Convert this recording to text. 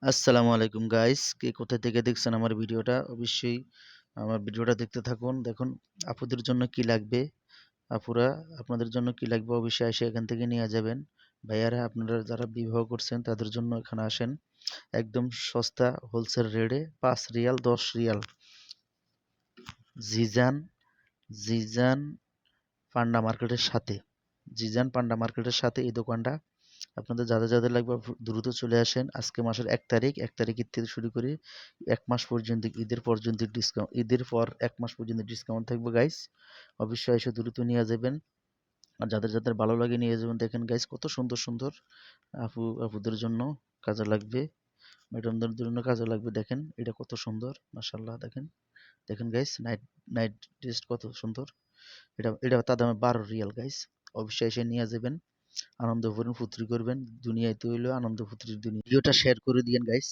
আসসালামু আলাইকুম গাইস, কে কোথা থেকে দেখছেন আমার ভিডিওটা? অবশ্যই আমার ভিডিওটা দেখতে থাকুন। দেখুন আপুদের জন্য কি লাগবে, আপুরা আপনাদের জন্য কি লাগবে অবশ্যই এসে এখান থেকে নিয়ে যাবেন। ভাইয়ারা আপনারা যারা বিবাহ করছেন তাদের জন্য এখানে আসেন। একদম সস্তা হোলসেল রেটে 5 রিয়াল 10 রিয়াল। জিজান জিজান পান্ডা মার্কেটের সাথে জিজান পান্ডা মার্কেটের সাথে এই দোকানটা। আপনাদের যাদের যাদের লাগবে দ্রুত চলে আসেন। আজকে মাসের 1 তারিখ, 1 তারিখ ঈদ থেকে শুরু করে 1 মাস পর্যন্ত, ঈদের পর্যন্ত ডিসকাউন্ট, ঈদের পর 1 মাস পর্যন্ত ডিসকাউন্ট থাকবে গাইস। অবশ্যই এসে দ্রুত নিয়ে যাবেন। আর যাদের যাদের ভালো লাগে নিয়ে যাবেন। দেখেন গাইস কত সুন্দর সুন্দর আপুদের জন্য কাজে লাগবে, ম্যাডামদের জন্য কাজে লাগবে। দেখেন এটা কত সুন্দর, মাশাআল্লাহ। দেখেন দেখেন গাইস, নাইট নাইট ড্রেস কত সুন্দর। এটা তার দামে 12 রিয়াল গাইস। অবশ্যই এসে নিয়ে যাবেন, আনন্দ করবেন, ফুর্তি করবেন। দুনিয়াতে হইলো আনন্দ ফুর্তির দুনিয়া। ভিডিওটা শেয়ার করে দিয়েন গাইস।